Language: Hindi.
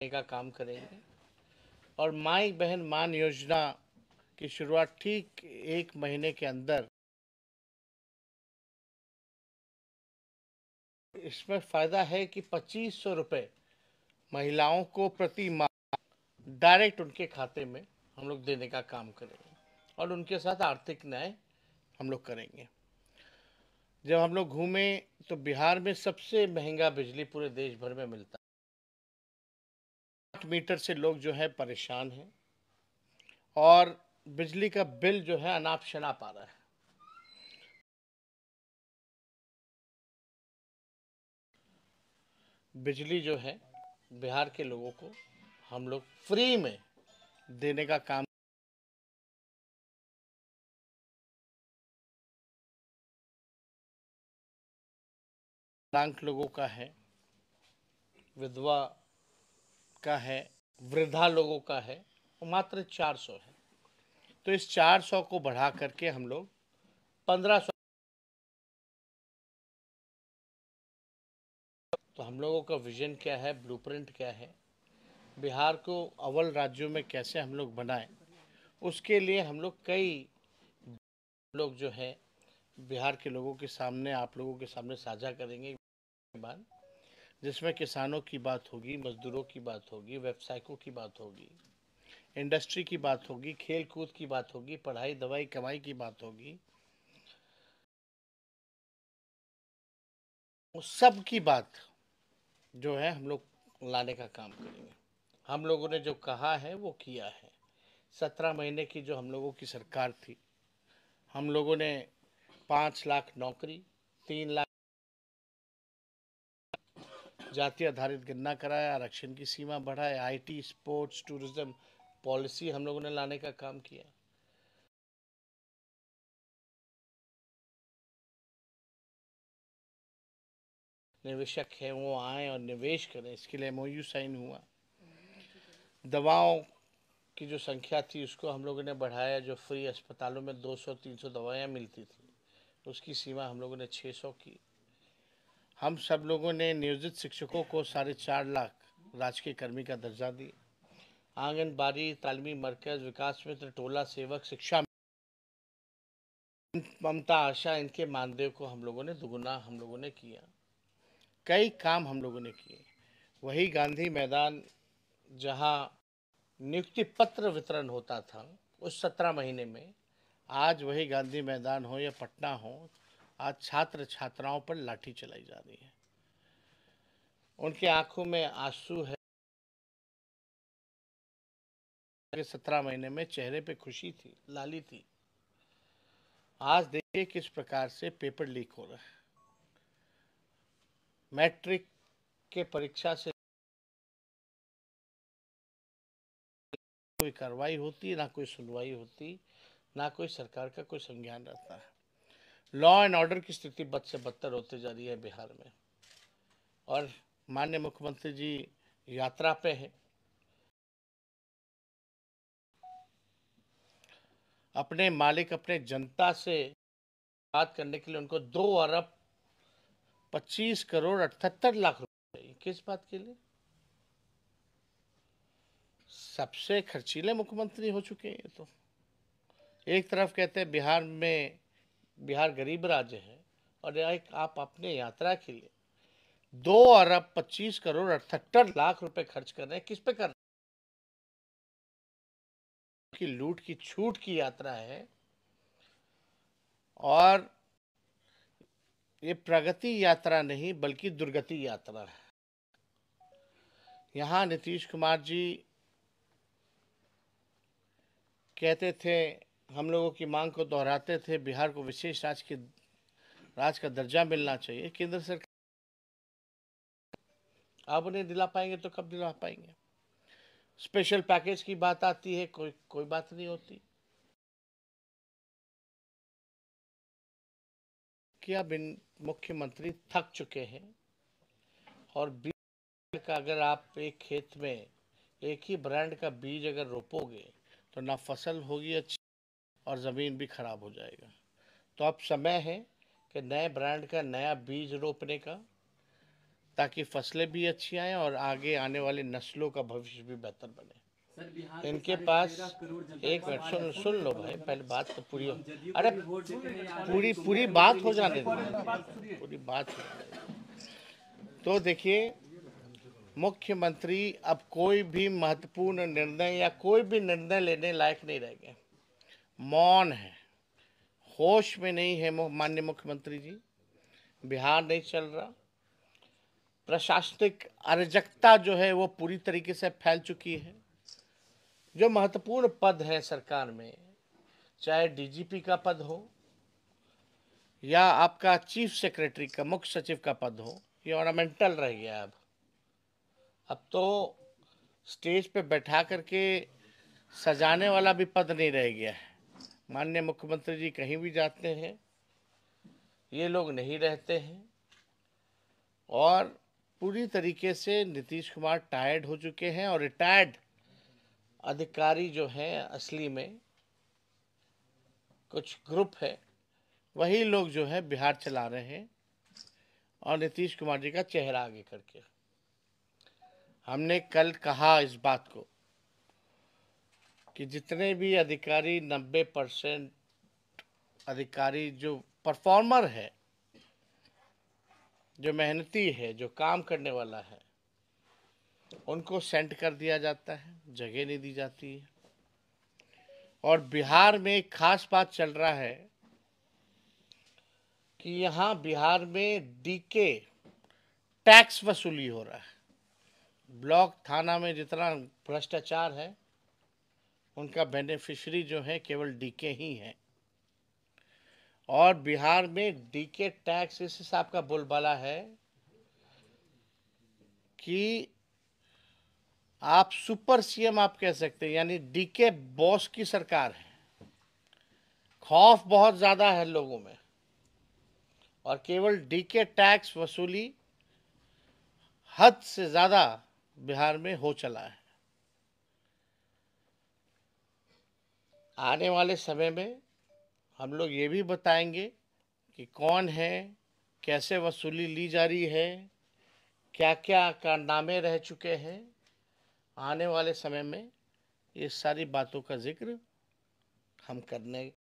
का काम करेंगे और माई बहन मान योजना की शुरुआत ठीक 1 महीने के अंदर। इसमें फायदा है कि 2500 रुपये महिलाओं को प्रति माह डायरेक्ट उनके खाते में हम लोग देने का काम करेंगे और उनके साथ आर्थिक न्याय हम लोग करेंगे। जब हम लोग घूमे तो बिहार में सबसे महंगा बिजली पूरे देश भर में मिलता है। 8 मीटर से लोग जो है परेशान हैं और बिजली का बिल जो है अनाप शनाप आ रहा है। बिजली जो है बिहार के लोगों को हम लोग फ्री में देने का काम लोगों का है, विधवा का है, वृद्धा लोगों का है, वो मात्र 400 है। तो इस 400 को बढ़ा करके हम लोग 1500। तो हम लोगों का विजन क्या है, ब्लूप्रिंट क्या है, बिहार को अव्वल राज्यों में कैसे हम लोग बनाएं, उसके लिए हम लोग कई लोग जो है बिहार के लोगों के सामने, आप लोगों के सामने साझा करेंगे बाद, जिसमें किसानों की बात होगी, मजदूरों की बात होगी, व्यवसायिकों की बात होगी, इंडस्ट्री की बात होगी, खेल कूद की बात होगी, पढ़ाई दवाई कमाई की बात होगी, उस सब की बात जो है हम लोग लाने का काम करेंगे। हम लोगों ने जो कहा है वो किया है। 17 महीने की जो हम लोगों की सरकार थी, हम लोगों ने 5 लाख नौकरी, 3 लाख जाति आधारित गणना कराया, आरक्षण की सीमा बढ़ाए, आईटी, स्पोर्ट्स, टूरिज्म पॉलिसी हम लोगों ने लाने का काम किया। निवेशक है वो आए और निवेश करें, इसके लिए एमओयू साइन हुआ। दवाओं की जो संख्या थी उसको हम लोगों ने बढ़ाया। जो फ्री अस्पतालों में 200-300 दवाइयाँ मिलती थी, उसकी सीमा हम लोगों ने 600 की। हम सब लोगों ने नियोजित शिक्षकों को 4.5 लाख राजकीय कर्मी का दर्जा दिया। आंगनबाड़ी, तालीमी मरकज, विकास मित्र, टोला सेवक, शिक्षा ममता, आशा, इनके मानदेय को हम लोगों ने दुगुना हम लोगों ने किया। कई काम हम लोगों ने किए। वही गांधी मैदान जहां नियुक्ति पत्र वितरण होता था उस 17 महीने में, आज वही गांधी मैदान हो या पटना हो, आज छात्र छात्राओं पर लाठी चलाई जा रही है। उनकी आंखों में आंसू है। 17 महीने में चेहरे पे खुशी थी, लाली थी। आज देखिए किस प्रकार से पेपर लीक हो रहा है। मैट्रिक के परीक्षा से कोई कार्रवाई होती, ना कोई सुनवाई होती, ना कोई सरकार का कोई संज्ञान रहता है। लॉ एंड ऑर्डर की स्थिति बद से बदतर होती जा रही है बिहार में। और माननीय मुख्यमंत्री जी यात्रा पे है। अपने मालिक, अपने जनता से बात करने के लिए उनको 2 अरब 25 करोड़ 78 लाख रुपए चाहिए। किस बात के लिए? सबसे खर्चीले मुख्यमंत्री हो चुके हैं ये तो। एक तरफ कहते हैं बिहार गरीब राज्य है, और एक आप अपने यात्रा के लिए 2 अरब 25 करोड़ 78 लाख रुपए खर्च कर रहे हैं। किस पे कर रहे हैं? कि लूट की छूट की यात्रा है। और ये प्रगति यात्रा नहीं बल्कि दुर्गति यात्रा है। यहाँ नीतीश कुमार जी कहते थे, हम लोगों की मांग को दोहराते थे, बिहार को विशेष राज्य का दर्जा मिलना चाहिए। केंद्र सरकार आप उन्हें दिला पाएंगे तो कब दिला पाएंगे? स्पेशल पैकेज की बात आती है, कोई बात नहीं होती। क्या मुख्यमंत्री थक चुके हैं। और बीज का अगर आप एक खेत में एक ही ब्रांड का बीज अगर रोपोगे तो ना फसल होगी अच्छी और ज़मीन भी खराब हो जाएगा। तो अब समय है कि नए ब्रांड का नया बीज रोपने का, ताकि फसलें भी अच्छी आएँ और आगे आने वाली नस्लों का भविष्य भी बेहतर बने। सर बिहार इनके पास एक मिनट सुन लो भाई, पहले बात तो पूरी हो। अरे पूरी बात हो जाने दीजिए, पूरी बात हो जाने दीजिए। तो देखिए, मुख्यमंत्री अब कोई भी महत्वपूर्ण निर्णय या कोई भी निर्णय लेने लायक नहीं रह गए, मौन है, होश में नहीं है माननीय मुख्यमंत्री जी। बिहार नहीं चल रहा, प्रशासनिक अराजकता जो है वो पूरी तरीके से फैल चुकी है। जो महत्वपूर्ण पद है सरकार में, चाहे डीजीपी का पद हो या आपका चीफ सेक्रेटरी का, मुख्य सचिव का पद हो, ये ऑर्नामेंटल रह गया। अब तो स्टेज पे बैठा करके सजाने वाला भी पद नहीं रह गया है। माननीय मुख्यमंत्री जी कहीं भी जाते हैं, ये लोग नहीं रहते हैं और पूरी तरीके से नीतीश कुमार टायर्ड हो चुके हैं। और रिटायर्ड अधिकारी जो हैं, असली में कुछ ग्रुप है, वही लोग जो है बिहार चला रहे हैं और नीतीश कुमार जी का चेहरा आगे करके। हमने कल कहा इस बात को कि जितने भी अधिकारी 90% अधिकारी जो परफॉर्मर है, जो मेहनती है, जो काम करने वाला है, उनको सेंड कर दिया जाता है, जगह नहीं दी जाती है। और बिहार में एक खास बात चल रहा है कि यहाँ बिहार में डीके टैक्स वसूली हो रहा है। ब्लॉक थाना में जितना भ्रष्टाचार है, उनका बेनिफिशियरी जो है केवल डीके ही है। और बिहार में डीके टैक्स इस हिसाब का बोलबाला है कि आप सुपर सीएम आप कह सकते हैं, यानी डीके बॉस की सरकार है। खौफ बहुत ज्यादा है लोगों में और केवल डीके टैक्स वसूली हद से ज्यादा बिहार में हो चला है। आने वाले समय में हम लोग ये भी बताएंगे कि कौन है, कैसे वसूली ली जा रही है, क्या क्या कारनामे रह चुके हैं। आने वाले समय में ये सारी बातों का जिक्र हम करने